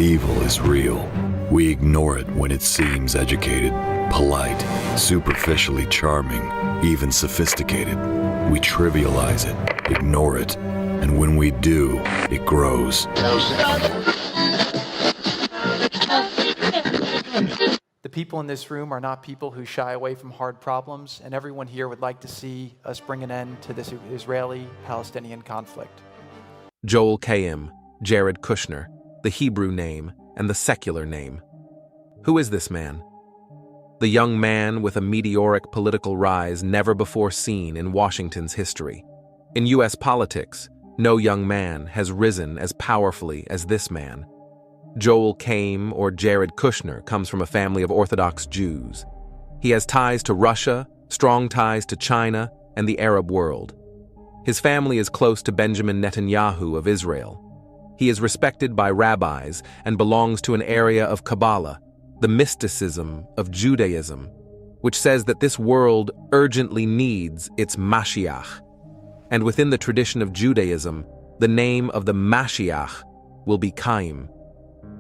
Evil is real. We ignore it when it seems educated, polite, superficially charming, even sophisticated. We trivialize it, ignore it, and when we do, it grows. The people in this room are not people who shy away from hard problems, and everyone here would like to see us bring an end to this Israeli-Palestinian conflict. YOEL CHAIM, Jared Kushner, the Hebrew name and the secular name. Who is this man? The young man with a meteoric political rise never before seen in Washington's history. In U.S. politics, no young man has risen as powerfully as this man. YOEL CHAIM, or Jared Kushner, comes from a family of Orthodox Jews. He has ties to Russia, strong ties to China, and the Arab world. His family is close to Benjamin Netanyahu of Israel. He is respected by rabbis and belongs to an area of Kabbalah, the mysticism of Judaism, which says that this world urgently needs its Mashiach. And within the tradition of Judaism, the name of the Mashiach will be Chaim.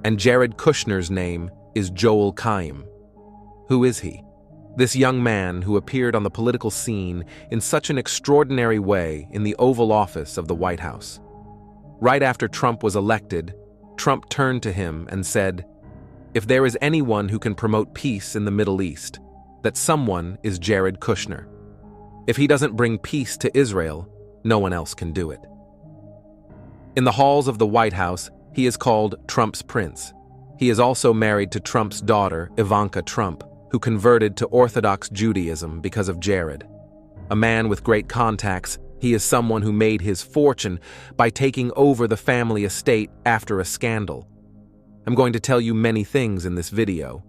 And Jared Kushner's name is YOEL CHAIM. Who is he? This young man who appeared on the political scene in such an extraordinary way in the Oval Office of the White House. Right after Trump was elected, Trump turned to him and said, "If there is anyone who can promote peace in the Middle East, that someone is Jared Kushner. If he doesn't bring peace to Israel, no one else can do it." In the halls of the White House, he is called Trump's prince. He is also married to Trump's daughter, Ivanka Trump, who converted to Orthodox Judaism because of Jared. A man with great contacts, he is someone who made his fortune by taking over the family estate after a scandal. I'm going to tell you many things in this video.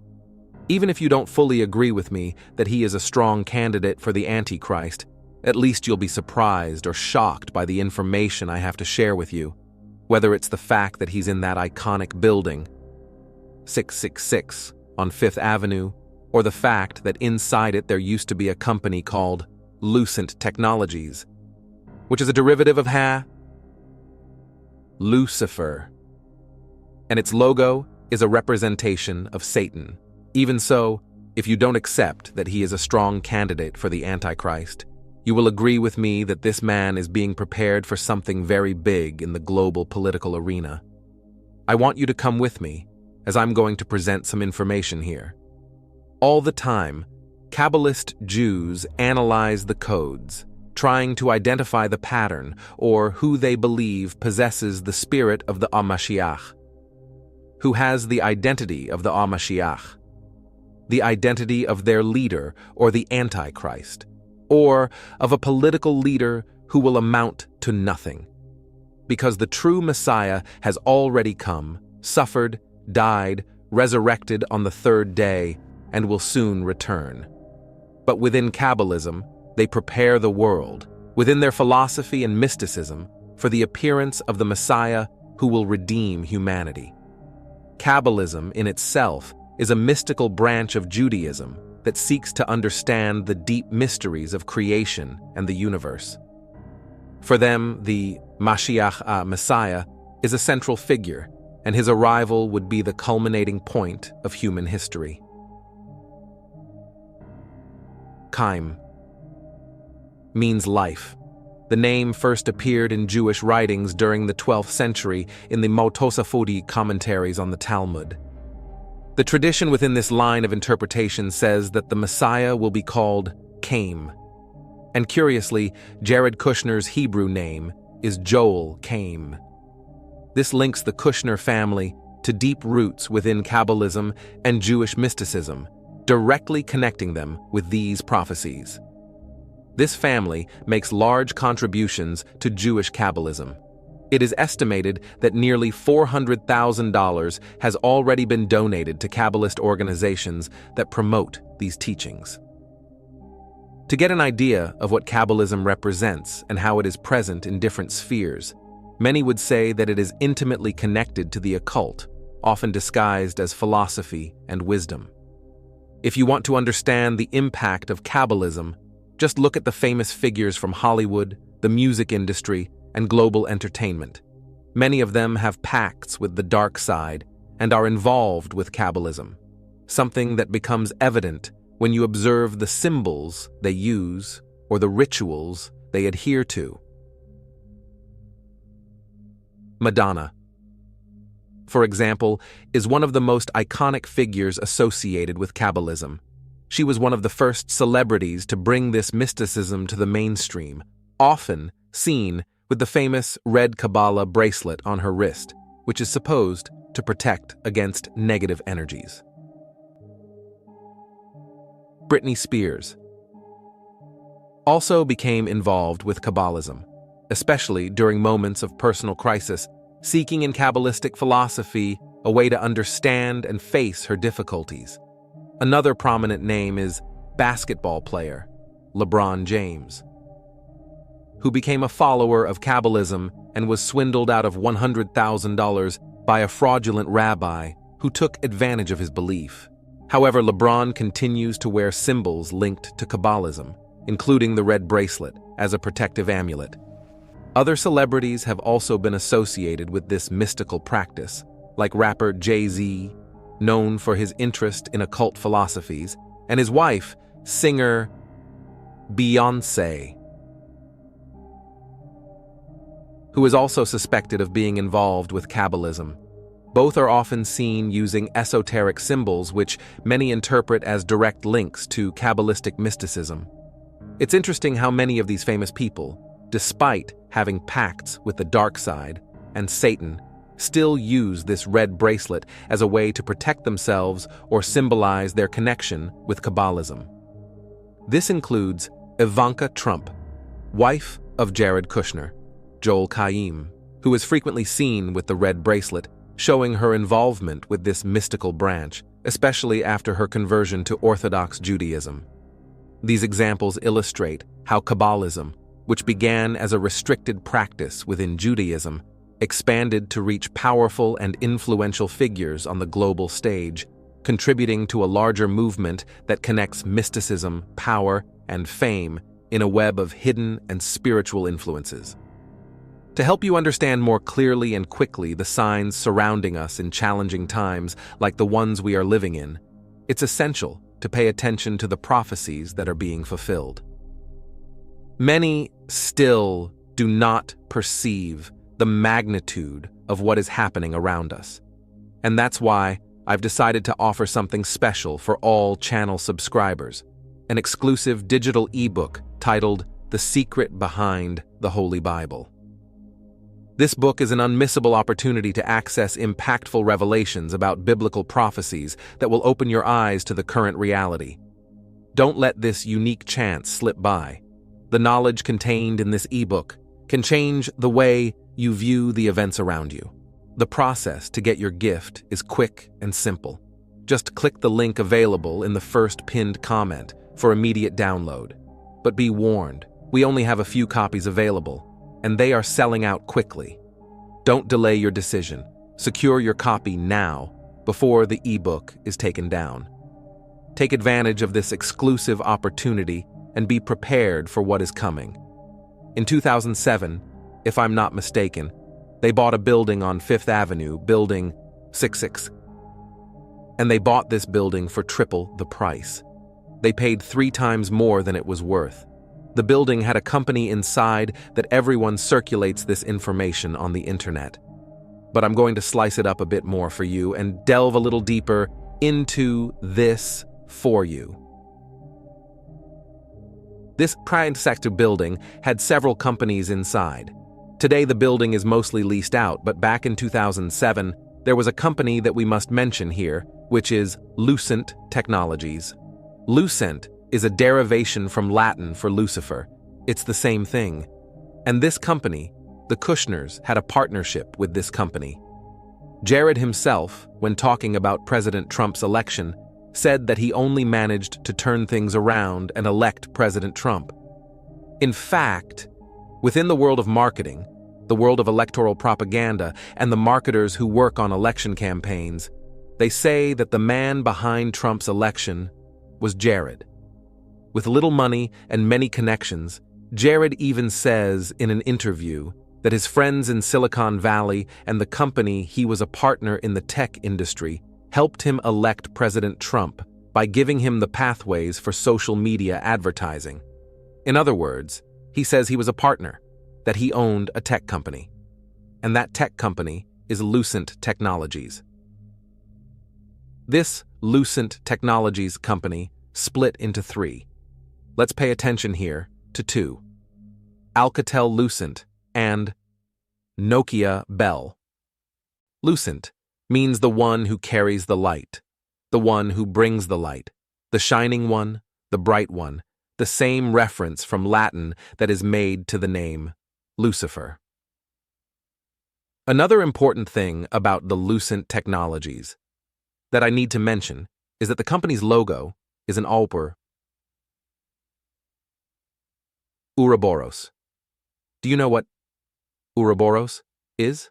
Even if you don't fully agree with me that he is a strong candidate for the Antichrist, at least you'll be surprised or shocked by the information I have to share with you, whether it's the fact that he's in that iconic building, 666 on Fifth Avenue, or the fact that inside it there used to be a company called Lucent Technologies, which is a derivative of Lucifer, and its logo is a representation of Satan. Even so, if you don't accept that he is a strong candidate for the Antichrist, you will agree with me that this man is being prepared for something very big in the global political arena. I want you to come with me, as I'm going to present some information here. All the time, Cabalist Jews analyze the codes, trying to identify the pattern or who they believe possesses the spirit of the Mashiach. Who has the identity of the Mashiach? The identity of their leader or the Antichrist, or of a political leader who will amount to nothing. Because the true Messiah has already come, suffered, died, resurrected on the third day, and will soon return. But within Kabbalism, they prepare the world, within their philosophy and mysticism, for the appearance of the Messiah who will redeem humanity. Kabbalism in itself is a mystical branch of Judaism that seeks to understand the deep mysteries of creation and the universe. For them, the Mashiach, Messiah, is a central figure, and his arrival would be the culminating point of human history. Chaim means life. The name first appeared in Jewish writings during the 12th century in the Tosafot commentaries on the Talmud. The tradition within this line of interpretation says that the Messiah will be called Chaim. And curiously, Jared Kushner's Hebrew name is YOEL CHAIM. This links the Kushner family to deep roots within Kabbalism and Jewish mysticism, directly connecting them with these prophecies. This family makes large contributions to Jewish Kabbalism. It is estimated that nearly $400,000 has already been donated to Kabbalist organizations that promote these teachings. To get an idea of what Kabbalism represents and how it is present in different spheres, many would say that it is intimately connected to the occult, often disguised as philosophy and wisdom. If you want to understand the impact of Kabbalism, just look at the famous figures from Hollywood, the music industry, and global entertainment. Many of them have pacts with the dark side and are involved with Kabbalism, something that becomes evident when you observe the symbols they use or the rituals they adhere to. Madonna, for example, is one of the most iconic figures associated with Kabbalism. She was one of the first celebrities to bring this mysticism to the mainstream, often seen with the famous red Kabbalah bracelet on her wrist, which is supposed to protect against negative energies. Britney Spears also became involved with Kabbalism, especially during moments of personal crisis, seeking in Kabbalistic philosophy a way to understand and face her difficulties. Another prominent name is basketball player LeBron James, who became a follower of Kabbalism and was swindled out of $100,000 by a fraudulent rabbi who took advantage of his belief. However, LeBron continues to wear symbols linked to Kabbalism, including the red bracelet, as a protective amulet. Other celebrities have also been associated with this mystical practice, like rapper Jay-Z, known for his interest in occult philosophies, and his wife, singer Beyoncé, who is also suspected of being involved with Kabbalism. Both are often seen using esoteric symbols which many interpret as direct links to Kabbalistic mysticism. It's interesting how many of these famous people, despite having pacts with the dark side and Satan, still use this red bracelet as a way to protect themselves or symbolize their connection with Kabbalism. This includes Ivanka Trump, wife of Jared Kushner, YOEL CHAIM, who is frequently seen with the red bracelet, showing her involvement with this mystical branch, especially after her conversion to Orthodox Judaism. These examples illustrate how Kabbalism, which began as a restricted practice within Judaism, expanded to reach powerful and influential figures on the global stage, contributing to a larger movement that connects mysticism, power, and fame in a web of hidden and spiritual influences. To help you understand more clearly and quickly the signs surrounding us in challenging times like the ones we are living in, it's essential to pay attention to the prophecies that are being fulfilled. Many still do not perceive the magnitude of what is happening around us. And that's why I've decided to offer something special for all channel subscribers, an exclusive digital ebook titled The Secret Behind the Holy Bible. This book is an unmissable opportunity to access impactful revelations about biblical prophecies that will open your eyes to the current reality. Don't let this unique chance slip by. The knowledge contained in this ebook can change the way you view the events around you. The process to get your gift is quick and simple. Just click the link available in the first pinned comment for immediate download. But be warned, we only have a few copies available, and they are selling out quickly. Don't delay your decision. Secure your copy now, before the ebook is taken down. Take advantage of this exclusive opportunity and be prepared for what is coming. In 2007, if I'm not mistaken, they bought a building on 5th Avenue, Building 66. And they bought this building for triple the price. They paid 3 times more than it was worth. The building had a company inside that everyone circulates this information on the internet. But I'm going to slice it up a bit more for you and delve a little deeper into this for you. This private sector building had several companies inside. Today the building is mostly leased out, but back in 2007, there was a company that we must mention here, which is Lucent Technologies. Lucent is a derivation from Latin for Lucifer. It's the same thing. And this company, the Kushners, had a partnership with this company. Jared himself, when talking about President Trump's election, said that he only managed to turn things around and elect President Trump. In fact, within the world of marketing, the world of electoral propaganda, and the marketers who work on election campaigns, they say that the man behind Trump's election was Jared. With little money and many connections, Jared even says in an interview that his friends in Silicon Valley and the company he was a partner in the tech industry helped him elect President Trump by giving him the pathways for social media advertising. In other words, he says he was a partner, that he owned a tech company. And that tech company is Lucent Technologies. This Lucent Technologies company split into three. Let's pay attention here to two: Alcatel-Lucent and Nokia Bell. Lucent means the one who carries the light, the one who brings the light, the shining one, the bright one, the same reference from Latin that is made to the name Lucifer. Another important thing about the Lucent Technologies that I need to mention is that the company's logo is an Ouroboros. Do you know what Ouroboros is?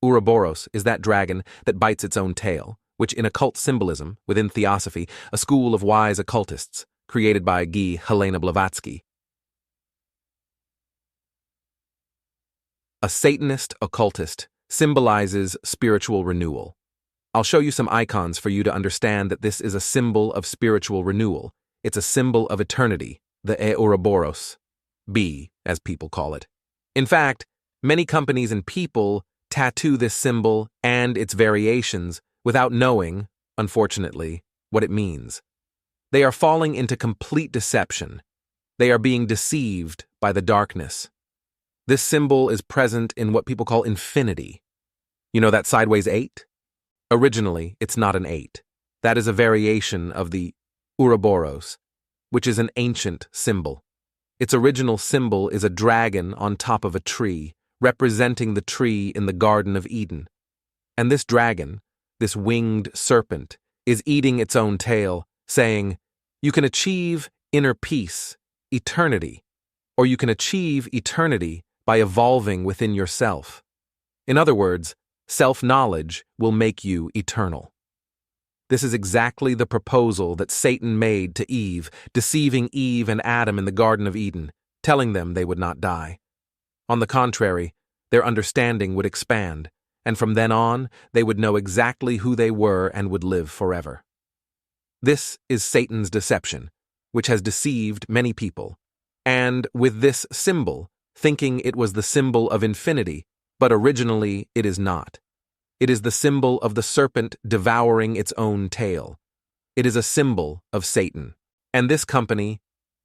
Ouroboros is that dragon that bites its own tail, which in occult symbolism, within Theosophy, a school of wise occultists, created by Guy Helena Blavatsky. A Satanist occultist symbolizes spiritual renewal. I'll show you some icons for you to understand that this is a symbol of spiritual renewal. It's a symbol of eternity, the Ouroboros, B, as people call it. In fact, many companies and people tattoo this symbol and its variations without knowing, unfortunately, what it means. They are falling into complete deception. They are being deceived by the darkness. This symbol is present in what people call infinity. You know that sideways 8? Originally, it's not an 8. That is a variation of the Ouroboros, which is an ancient symbol. Its original symbol is a dragon on top of a tree, representing the tree in the Garden of Eden. And this dragon, this winged serpent, is eating its own tail, saying, "You can achieve inner peace, eternity, or you can achieve eternity by evolving within yourself." In other words, self-knowledge will make you eternal. This is exactly the proposal that Satan made to Eve, deceiving Eve and Adam in the Garden of Eden, telling them they would not die. On the contrary, their understanding would expand, and from then on, they would know exactly who they were and would live forever. This is Satan's deception, which has deceived many people, and with this symbol, thinking it was the symbol of infinity, but originally it is not. It is the symbol of the serpent devouring its own tail. It is a symbol of Satan. And this company,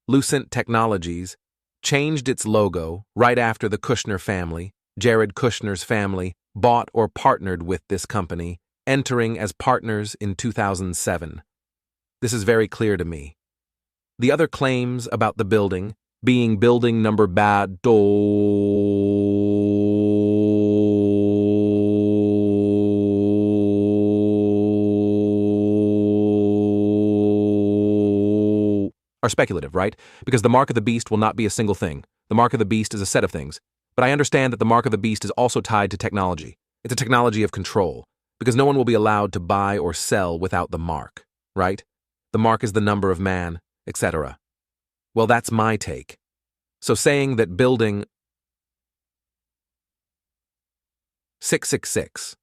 Lucent Technologies, changed its logo right after the Kushner family, Jared Kushner's family, bought or partnered with this company, entering as partners in 2007. This is very clear to me. The other claims about the building, being building number bad are speculative, right? Because the mark of the beast will not be a single thing. The mark of the beast is a set of things. But I understand that the mark of the beast is also tied to technology. It's a technology of control, because no one will be allowed to buy or sell without the mark, right? The mark is the number of man, etc. Well, that's my take. So saying that building 666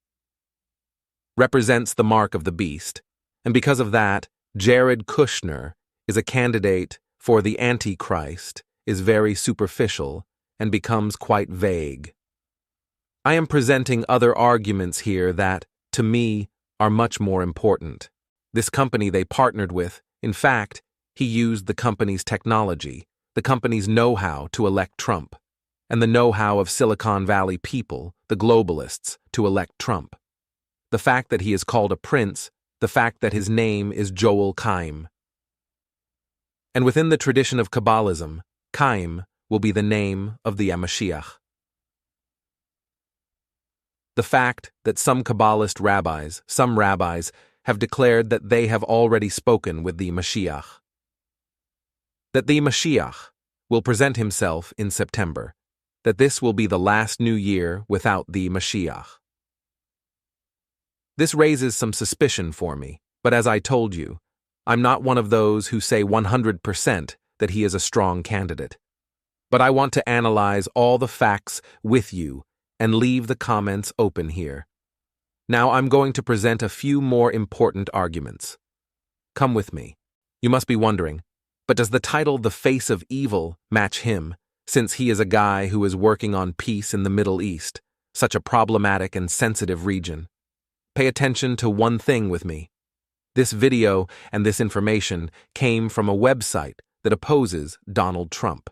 represents the mark of the beast, and because of that, Jared Kushner is a candidate for the Antichrist, is very superficial and becomes quite vague. I am presenting other arguments here that, to me, are much more important. This company they partnered with, in fact, he used the company's technology, the company's know-how to elect Trump, and the know-how of Silicon Valley people, the globalists, to elect Trump. The fact that he is called a prince, the fact that his name is YOEL CHAIM. And within the tradition of Kabbalism, Chaim will be the name of the Mashiach. The fact that some Kabbalist rabbis, some rabbis, have declared that they have already spoken with the Mashiach. That the Mashiach will present himself in September. That this will be the last new year without the Mashiach. This raises some suspicion for me, but as I told you, I'm not one of those who say 100% that he is a strong candidate. But I want to analyze all the facts with you and leave the comments open here. Now I'm going to present a few more important arguments. Come with me. You must be wondering, but does the title The Face of Evil match him, since he is a guy who is working on peace in the Middle East, such a problematic and sensitive region? Pay attention to one thing with me. This video and this information came from a website that opposes Donald Trump.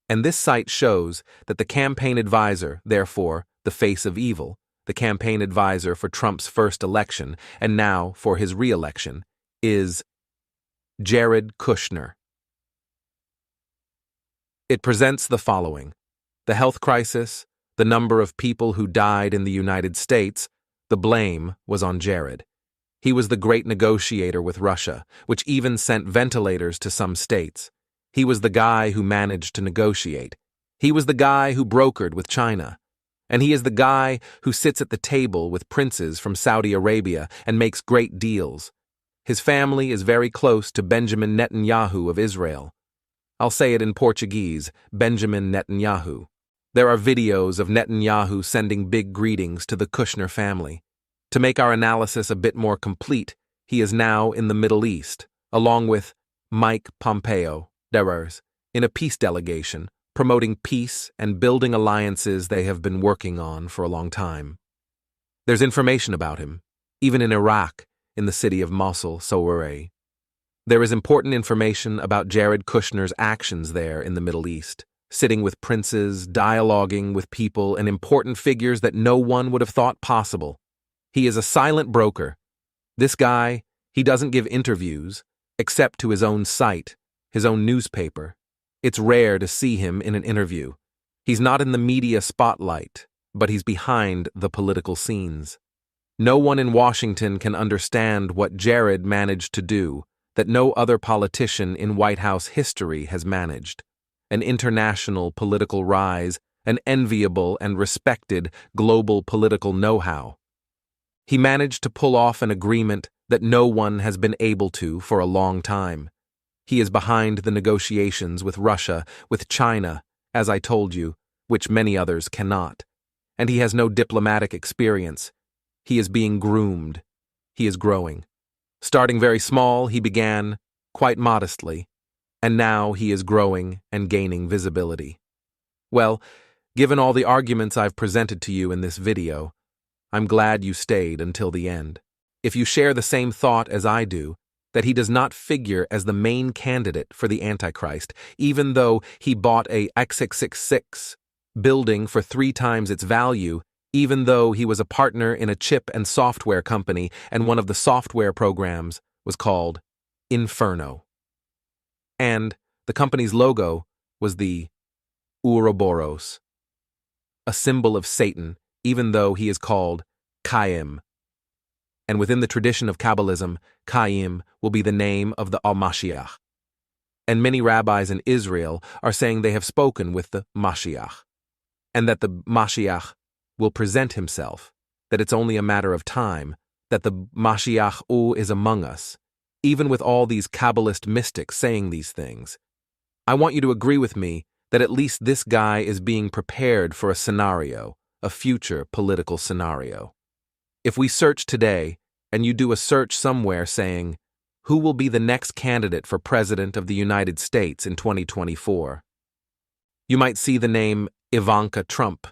And this site shows that the campaign advisor, therefore, the face of evil, the campaign advisor for Trump's first election and now for his re-election, is Jared Kushner. It presents the following: the health crisis, the number of people who died in the United States, the blame was on Jared. He was the great negotiator with Russia, which even sent ventilators to some states. He was the guy who managed to negotiate. He was the guy who brokered with China. And he is the guy who sits at the table with princes from Saudi Arabia and makes great deals. His family is very close to Benjamin Netanyahu of Israel. I'll say it in Portuguese, Benjamin Netanyahu. There are videos of Netanyahu sending big greetings to the Kushner family. To make our analysis a bit more complete, he is now in the Middle East, along with Mike Pompeo, in a peace delegation, promoting peace and building alliances they have been working on for a long time. There's information about him, even in Iraq, in the city of Mosul, Sowore. There is important information about Jared Kushner's actions there in the Middle East, sitting with princes, dialoguing with people and important figures that no one would have thought possible. He is a silent broker. This guy, he doesn't give interviews, except to his own site, his own newspaper. It's rare to see him in an interview. He's not in the media spotlight, but he's behind the political scenes. No one in Washington can understand what Jared managed to do that no other politician in White House history has managed: an international political rise, an enviable and respected global political know-how. He managed to pull off an agreement that no one has been able to for a long time. He is behind the negotiations with Russia, with China, as I told you, which many others cannot. And he has no diplomatic experience. He is being groomed. He is growing. Starting very small, he began, quite modestly, and now he is growing and gaining visibility. Well, given all the arguments I've presented to you in this video, I'm glad you stayed until the end. If you share the same thought as I do, that he does not figure as the main candidate for the Antichrist, even though he bought a X666 building for 3 times its value, even though he was a partner in a chip and software company and one of the software programs was called Inferno. And the company's logo was the Ouroboros, a symbol of Satan, even though he is called Chaim. And within the tradition of Kabbalism, Chaim will be the name of the Al-Mashiach. And many rabbis in Israel are saying they have spoken with the Mashiach, and that the Mashiach will present himself, that it's only a matter of time, that the Mashiach is among us, even with all these Kabbalist mystics saying these things. I want you to agree with me that at least this guy is being prepared for a scenario, a future political scenario. If we search today, and you do a search somewhere saying, who will be the next candidate for President of the United States in 2024? You might see the name Ivanka Trump,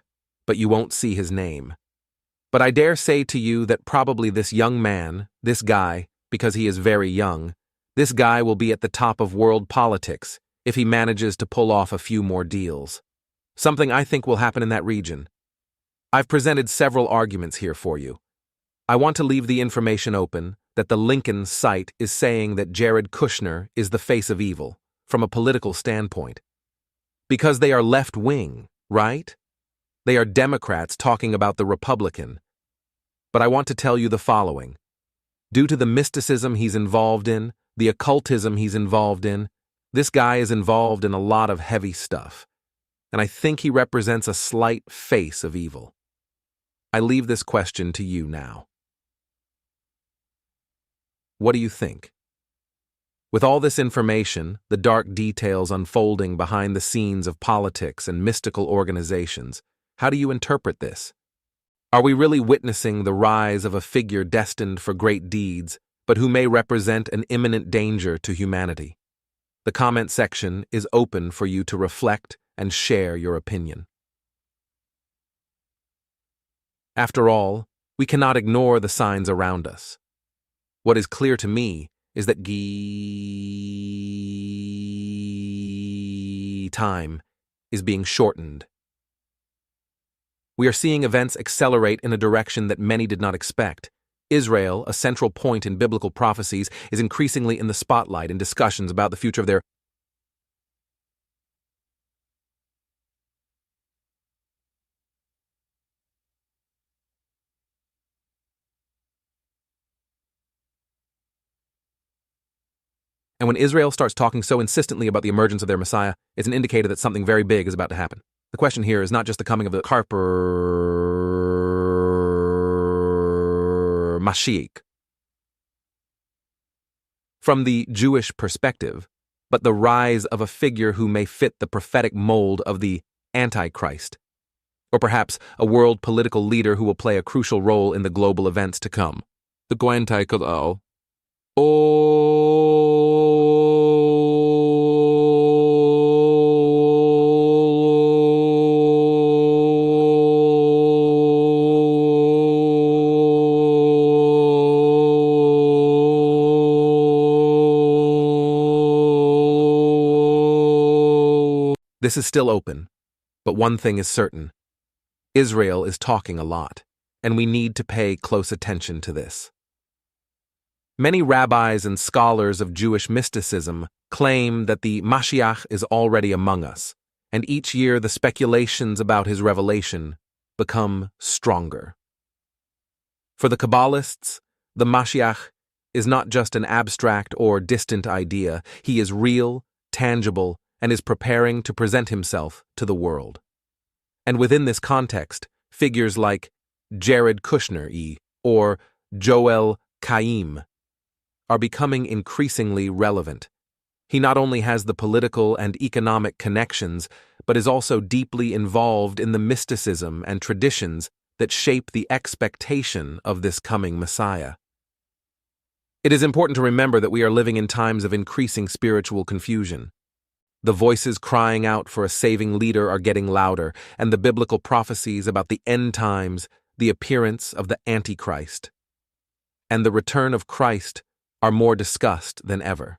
but you won't see his name. But I dare say to you that probably this young man, this guy, because he is very young, this guy will be at the top of world politics if he manages to pull off a few more deals. Something I think will happen in that region. I've presented several arguments here for you. I want to leave the information open that the Lincoln site is saying that Jared Kushner is the face of evil from a political standpoint. Because they are left-wing, right? They are Democrats talking about the Republican. But I want to tell you the following. Due to the mysticism he's involved in, the occultism he's involved in, this guy is involved in a lot of heavy stuff. And I think he represents a slight face of evil. I leave this question to you now. What do you think? With all this information, the dark details unfolding behind the scenes of politics and mystical organizations, how do you interpret this? Are we really witnessing the rise of a figure destined for great deeds, but who may represent an imminent danger to humanity? The comment section is open for you to reflect and share your opinion. After all, we cannot ignore the signs around us. What is clear to me is that time is being shortened. We are seeing events accelerate in a direction that many did not expect. Israel, a central point in biblical prophecies, is increasingly in the spotlight in discussions about the future of their And when Israel starts talking so insistently about the emergence of their Messiah, it's an indicator that something very big is about to happen. The question here is not just the coming of the Mashiach from the Jewish perspective, but the rise of a figure who may fit the prophetic mold of the Antichrist, or perhaps a world political leader who will play a crucial role in the global events to come. The Antichrist. This is still open, but one thing is certain. Israel is talking a lot, and we need to pay close attention to this. Many rabbis and scholars of Jewish mysticism claim that the Mashiach is already among us, and each year the speculations about his revelation become stronger. For the Cabalists, the Mashiach is not just an abstract or distant idea. He is real, tangible, and is preparing to present himself to the world. And within this context, figures like Jared Kushner or YOEL CHAIM are becoming increasingly relevant. He not only has the political and economic connections, but is also deeply involved in the mysticism and traditions that shape the expectation of this coming Messiah. It is important to remember that we are living in times of increasing spiritual confusion. The voices crying out for a saving leader are getting louder, and the biblical prophecies about the end times, the appearance of the Antichrist, and the return of Christ are more discussed than ever.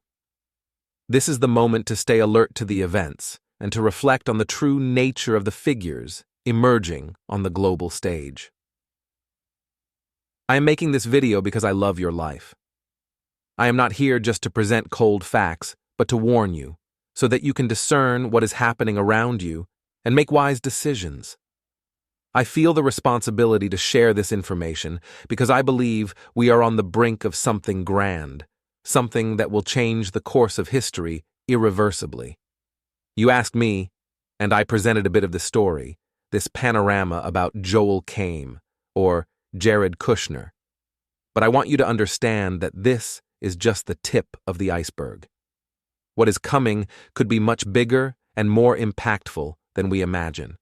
This is the moment to stay alert to the events and to reflect on the true nature of the figures emerging on the global stage. I am making this video because I love your life. I am not here just to present cold facts, but to warn you, so that you can discern what is happening around you and make wise decisions. I feel the responsibility to share this information because I believe we are on the brink of something grand, something that will change the course of history irreversibly. You asked me, and I presented a bit of the story, this panorama about YOEL CHAIM, or Jared Kushner. But I want you to understand that this is just the tip of the iceberg. What is coming could be much bigger and more impactful than we imagine.